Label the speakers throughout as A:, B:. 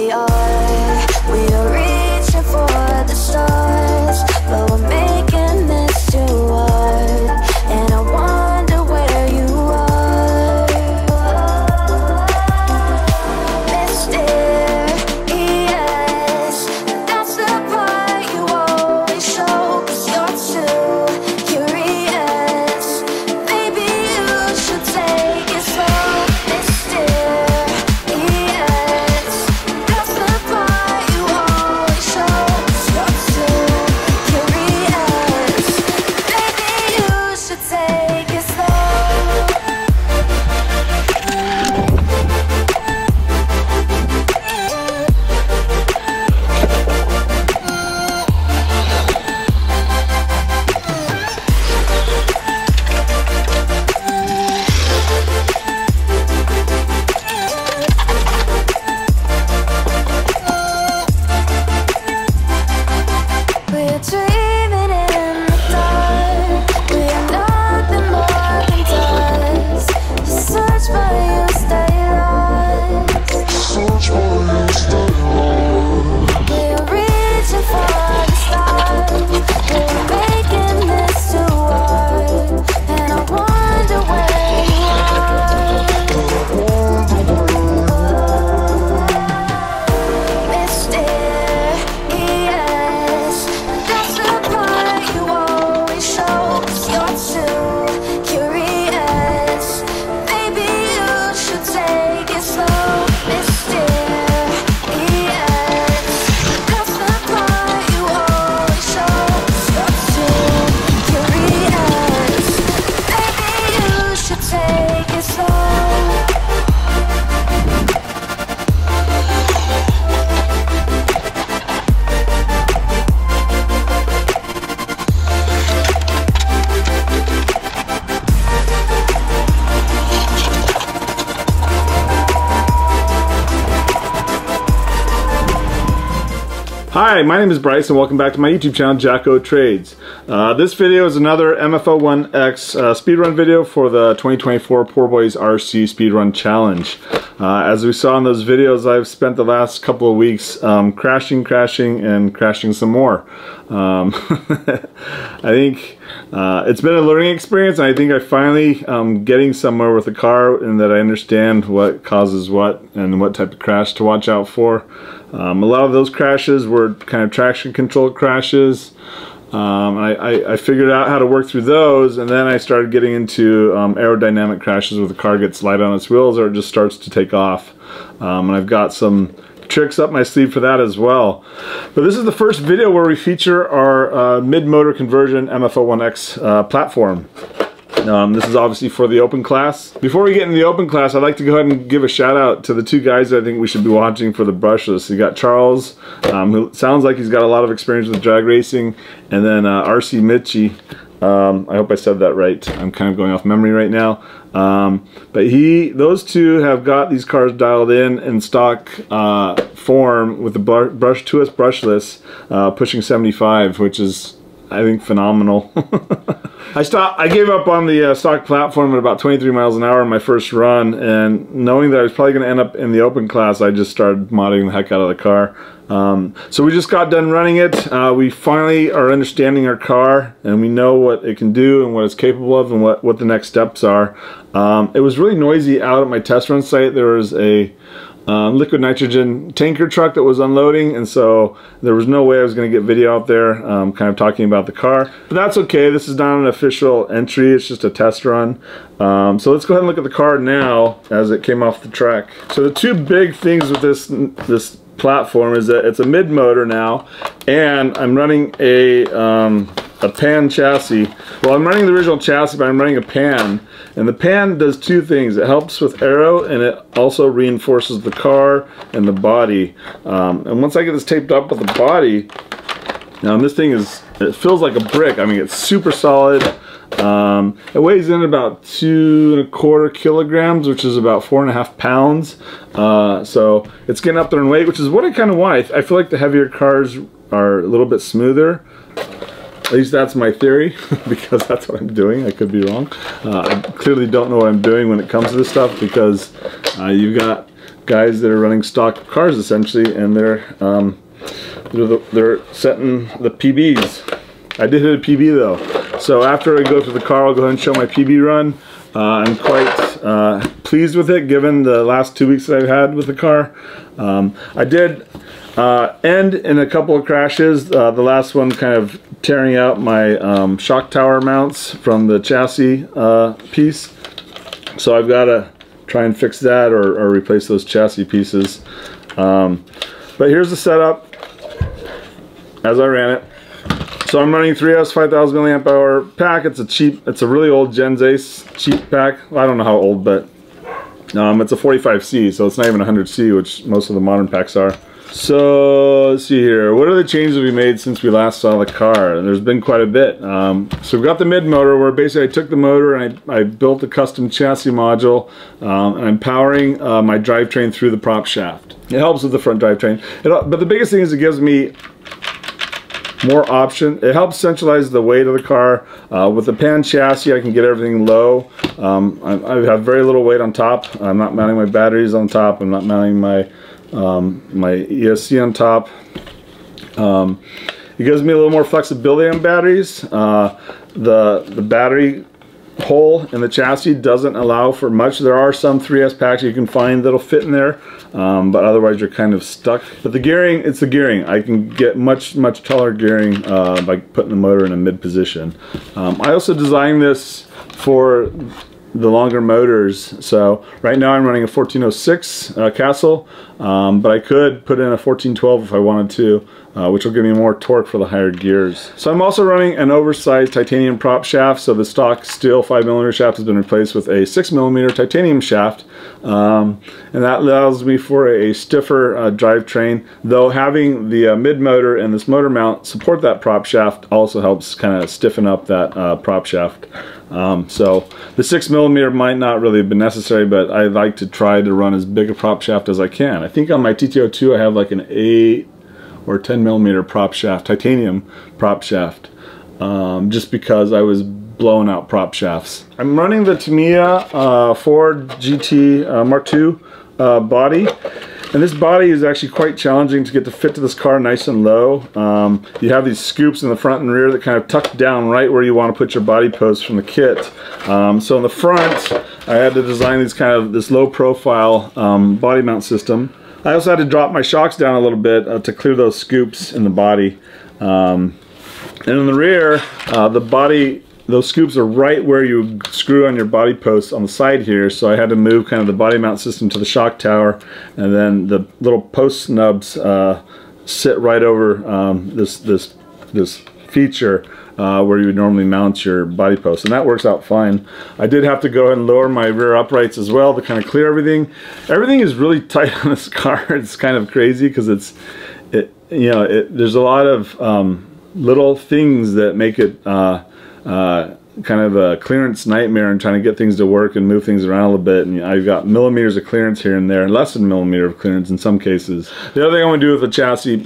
A: we are reaching for the stars, but we're making this too hard, and I wonder where you are. Mysterious, that's the part you always show, 'cause you're too curious. Maybe you should take it slow. Mysterious, that's the part you always show, 'cause you're too curious. Maybe you should take it slow. We're dreaming in the dark. We are nothing more than dust. You search but you stay lost. We're reaching for the stars. We're making this too hard, and I wonder where you are. Mysterious, that's the part you always show, 'cause you're too curious. Maybe you should take it slow. Mysterious, that's the part you always show, 'cause you're too curious. Maybe you should take it slow.
B: Hi, my name is Bryce and welcome back to my YouTube channel, Jacko Trades. This video is another MF-01X speedrun video for the 2024 Poor Boys RC Speedrun Challenge. As we saw in those videos, I've spent the last couple of weeks crashing, and crashing some more. I think it's been a learning experience, and I think I finally getting somewhere with the car, and that I understand what causes what and what type of crash to watch out for. A lot of those crashes were kind of traction control crashes. I figured out how to work through those, and then I started getting into aerodynamic crashes where the car gets light on its wheels or it just starts to take off. And I've got some tricks up my sleeve for that as well. But this is the first video where we feature our mid-motor conversion MF-01X platform. This is obviously for the open class. Before we get into the open class, I'd like to go ahead and give a shout out to the two guys that I think we should be watching for the brushless. You got Charles, who sounds like he's got a lot of experience with drag racing, and then RC Mitchie. I hope I said that right. I'm kind of going off memory right now. But those two have got these cars dialed in stock form with the brush 2S brushless, pushing 75, which is, I think, phenomenal. I gave up on the stock platform at about 23 miles an hour in my first run, and knowing that I was probably going to end up in the open class, I just started modding the heck out of the car. So we just got done running it. We finally are understanding our car, and we know what it can do and what it's capable of and what the next steps are. It was really noisy out at my test run site. There was a liquid nitrogen tanker truck that was unloading, and so there was no way I was going to get video out there kind of talking about the car. But that's okay. This is not an official entry. It's just a test run. So let's go ahead and look at the car now as it came off the track. So the two big things with this platform is that it's a mid motor now, and I'm running a pan chassis. Well, I'm running the original chassis, but I'm running a pan, and the pan does two things. It helps with aero, and it also reinforces the car and the body. And once I get this taped up with the body, now this thing it feels like a brick. I mean, it's super solid. It weighs in about 2¼ kilograms, which is about 4.5 pounds. So it's getting up there in weight, which is what I kind of want. I feel like the heavier cars are a little bit smoother. At least that's my theory, because that's what I'm doing. I could be wrong. I clearly don't know what I'm doing when it comes to this stuff, because you've got guys that are running stock cars essentially, and they're setting the PBs. I did hit a PB though. So after I go to the car, I'll go ahead and show my PB run. I'm quite pleased with it given the last 2 weeks that I've had with the car. I did end in a couple of crashes. The last one kind of tearing out my shock tower mounts from the chassis piece. So I've got to try and fix that or replace those chassis pieces. But here's the setup as I ran it. So I'm running 3S 5000 milliamp hour pack. It's a really old Gens Ace cheap pack. Well, I don't know how old, but it's a 45C, so it's not even 100C, which most of the modern packs are. So let's see here. What are the changes we made since we last saw the car? There's been quite a bit. So we've got the mid motor, where basically I took the motor and I built a custom chassis module, and I'm powering my drivetrain through the prop shaft. It helps with the front drivetrain. But the biggest thing is it gives me more option. It helps centralize the weight of the car. With the pan chassis, I can get everything low. I have very little weight on top. I'm not mounting my batteries on top. I'm not mounting my ESC on top. It gives me a little more flexibility on batteries. The battery hole in the chassis doesn't allow for much. There are some 3S packs you can find that'll fit in there, but otherwise you're kind of stuck. But the gearing, it's the gearing. I can get much taller gearing by putting the motor in a mid position. I also designed this for the longer motors. So right now I'm running a 1406 Castle, but I could put in a 1412 if I wanted to, which will give me more torque for the higher gears. So I'm also running an oversized titanium prop shaft. So the stock steel 5mm shaft has been replaced with a 6mm titanium shaft, and that allows me for a stiffer drivetrain, though having the mid motor and this motor mount support that prop shaft also helps kind of stiffen up that prop shaft. So the 6mm might not really have been necessary, but I like to try to run as big a prop shaft as I can. I think on my TT02 I have like an 8 or 10mm prop shaft, titanium prop shaft, just because I was blowing out prop shafts. I'm running the Tamiya Ford GT Mark II body. And this body is actually quite challenging to get to fit to this car nice and low. You have these scoops in the front and rear that kind of tuck down right where you want to put your body post from the kit. So in the front, I had to design this low profile body mount system. I also had to drop my shocks down a little bit to clear those scoops in the body. And in the rear, those scoops are right where you screw on your body post on the side here, so I had to move kind of the body mount system to the shock tower, and then the little post snubs sit right over this feature where you would normally mount your body post, and that works out fine. I did have to go ahead and lower my rear uprights as well to kind of clear everything. Everything is really tight on this car. It's kind of crazy because there's a lot of little things that make it kind of a clearance nightmare and trying to get things to work and move things around a little bit, and I've got millimeters of clearance here and there, and less than a millimeter of clearance in some cases. The other thing I want to do with the chassis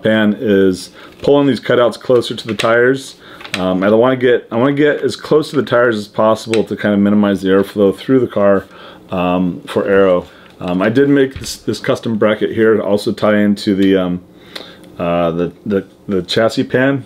B: pan is pulling these cutouts closer to the tires. I want to get as close to the tires as possible to kind of minimize the airflow through the car for aero. I did make this custom bracket here to also tie into the chassis pan.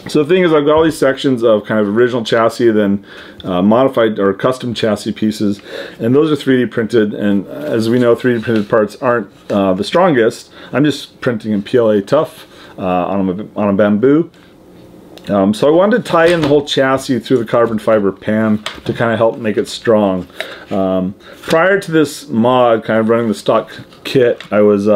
B: So the thing is, I've got all these sections of kind of original chassis, then modified or custom chassis pieces, and those are 3D printed, and as we know, 3D printed parts aren't the strongest. I'm just printing in PLA tough on a bamboo. So I wanted to tie in the whole chassis through the carbon fiber pan to kind of help make it strong. Prior to this mod, kind of running the stock kit, I was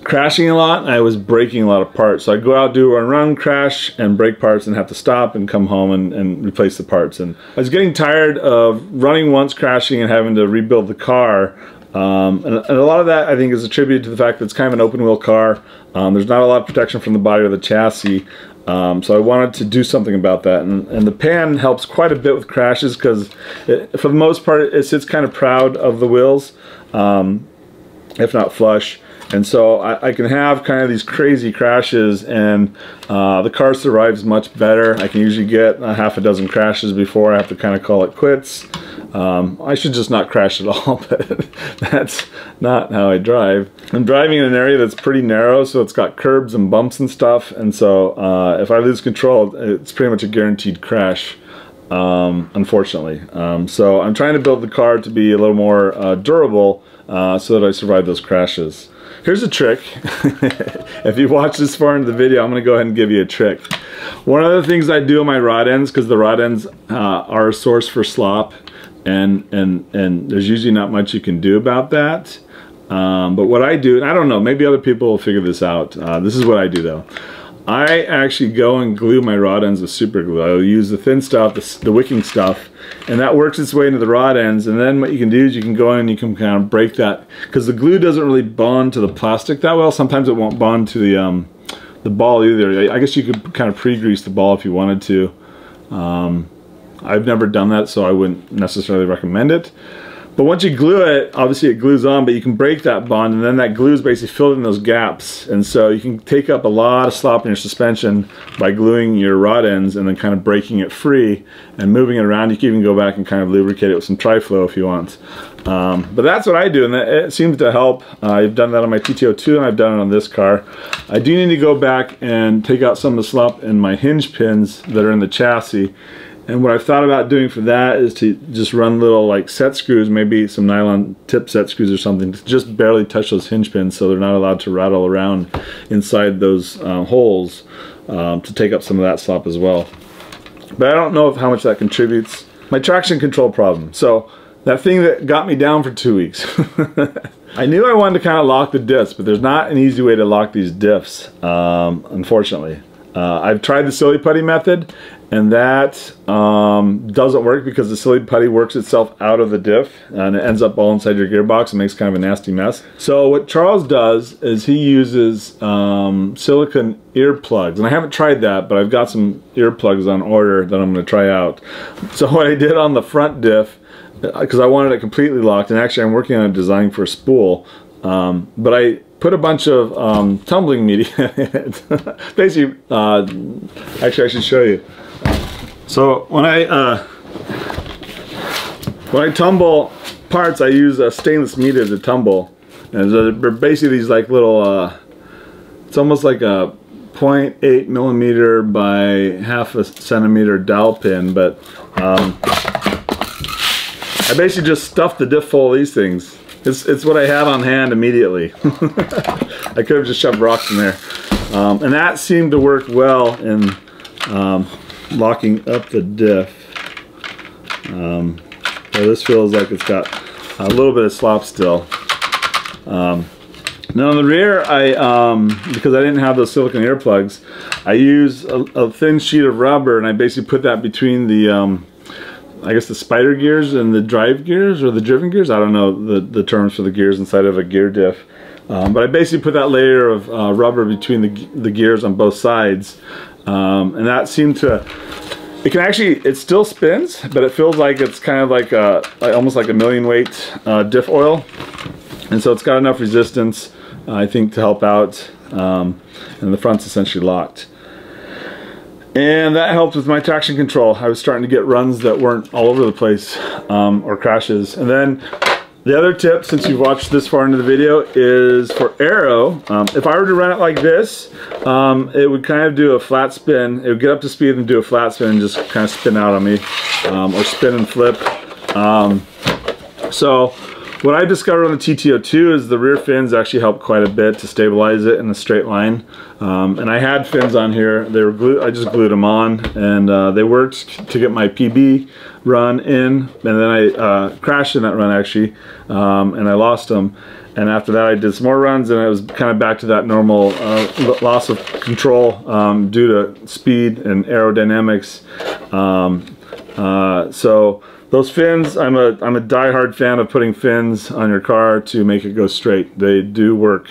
B: crashing a lot, and I was breaking a lot of parts. So I'd go out, do a run, crash, and break parts, and have to stop and come home and replace the parts. And I was getting tired of running once, crashing, and having to rebuild the car. And a lot of that, I think, is attributed to the fact that it's kind of an open-wheel car. There's not a lot of protection from the body or the chassis. So I wanted to do something about that. And the pan helps quite a bit with crashes because, for the most part, it sits kind of proud of the wheels, if not flush. And so I can have kind of these crazy crashes, and the car survives much better. I can usually get a half a dozen crashes before I have to kind of call it quits. I should just not crash at all, but that's not how I drive. I'm driving in an area that's pretty narrow, so it's got curbs and bumps and stuff, and so if I lose control, it's pretty much a guaranteed crash, unfortunately. So I'm trying to build the car to be a little more durable so that I survive those crashes. Here's a trick. If you watch this far into the video, I'm going to go ahead and give you a trick. One of the things I do on my rod ends, because the rod ends are a source for slop, and there's usually not much you can do about that. But what I do, and I don't know, maybe other people will figure this out. This is what I do though. I actually go and glue my rod ends with super glue. I'll use the thin stuff, the wicking stuff, and that works its way into the rod ends. And then what you can do is you can go in and you can kind of break that, because the glue doesn't really bond to the plastic that well. Sometimes it won't bond to the ball either. I guess you could kind of pre-grease the ball if you wanted to. I've never done that, so I wouldn't necessarily recommend it. But once you glue it, obviously it glues on, but you can break that bond, and then that glue is basically filled in those gaps. And so you can take up a lot of slop in your suspension by gluing your rod ends and then kind of breaking it free and moving it around. You can even go back and kind of lubricate it with some Tri-Flow if you want. But that's what I do, and it seems to help. I've done that on my TT02, and I've done it on this car. I do need to go back and take out some of the slop in my hinge pins that are in the chassis. And what I've thought about doing for that is to just run little like set screws, maybe some nylon tip set screws or something, to just barely touch those hinge pins so they're not allowed to rattle around inside those holes, to take up some of that slop as well. But I don't know how much that contributes. My traction control problem. So that thing that got me down for 2 weeks. I knew I wanted to kind of lock the diffs, but there's not an easy way to lock these diffs, unfortunately. I've tried the silly putty method, and that doesn't work because the silly putty works itself out of the diff and it ends up all inside your gearbox and makes kind of a nasty mess. So what Charles does is he uses silicone earplugs, and I haven't tried that, but I've got some earplugs on order that I'm going to try out. So what I did on the front diff, because I wanted it completely locked, and actually I'm working on a design for a spool, but I put a bunch of tumbling media in it. Basically, actually I should show you. So when I tumble parts, I use stainless media to tumble, and they're basically these like little, it's almost like a 0.8 millimeter by half a centimeter dowel pin, but I basically just stuffed the diff full of these things. It's what I had on hand immediately. I could have just shoved rocks in there. And that seemed to work well in locking up the diff. So this feels like it's got a little bit of slop still. Now on the rear, because I didn't have those silicone earplugs, I used a thin sheet of rubber, and I basically put that between the I guess the spider gears and the drive gears, or the driven gears. I don't know the terms for the gears inside of a gear diff. But I basically put that layer of rubber between the gears on both sides. And that seemed to, it can actually, it still spins, but it feels like it's kind of like almost like a million weight diff oil. And so it's got enough resistance, I think, to help out. And the front's essentially locked. And that helped with my traction control. I was starting to get runs that weren't all over the place, or crashes. And then the other tip, since you've watched this far into the video, is for aero. If I were to run it like this, it would kind of do a flat spin. It would get up to speed and do a flat spin and just kind of spin out on me, or spin and flip. So what I discovered on the TT02 is the rear fins actually help quite a bit to stabilize it in a straight line. And I had fins on here. They were glued, I just glued them on, and they worked to get my PB run in, and then I crashed in that run actually, and I lost them. And after that I did some more runs, and it was kind of back to that normal loss of control due to speed and aerodynamics. So those fins, I'm a die-hard fan of putting fins on your car to make it go straight. They do work.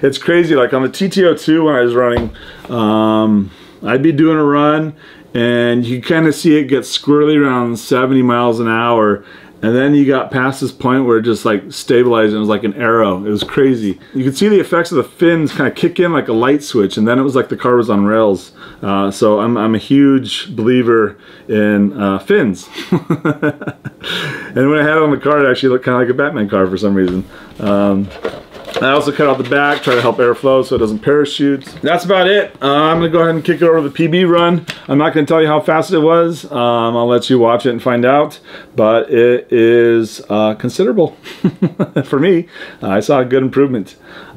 B: It's crazy, like on the TT02 when I was running, I'd be doing a run and you kind of see it get squirrely around 70 miles an hour, And then you got past this point where it just like stabilized and it was like an arrow. It was crazy. You could see the effects of the fins kind of kick in like a light switch, and then it was like the car was on rails. So I'm a huge believer in fins. And when I had it on the car, it actually looked kind of like a Batman car for some reason. I also cut out the back, try to help airflow so it doesn't parachute. That's about it. I'm gonna go ahead and kick it over to the PB run. I'm not gonna tell you how fast it was. I'll let you watch it and find out, but it is considerable for me. I saw a good improvement,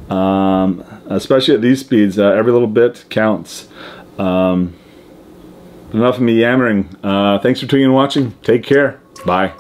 B: especially at these speeds. Every little bit counts. Enough of me yammering. Thanks for tuning in and watching. Take care. Bye.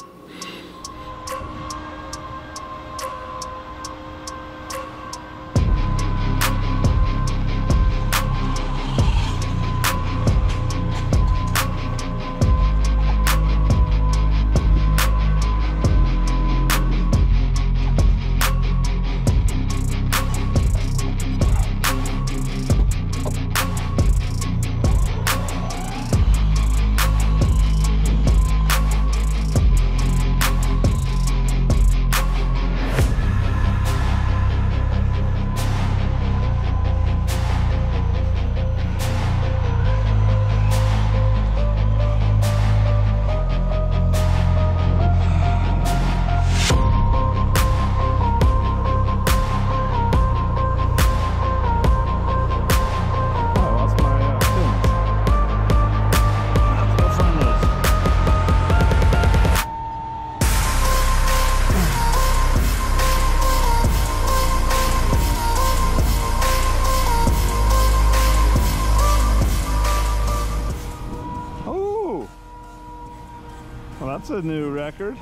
B: Well, that's a new record.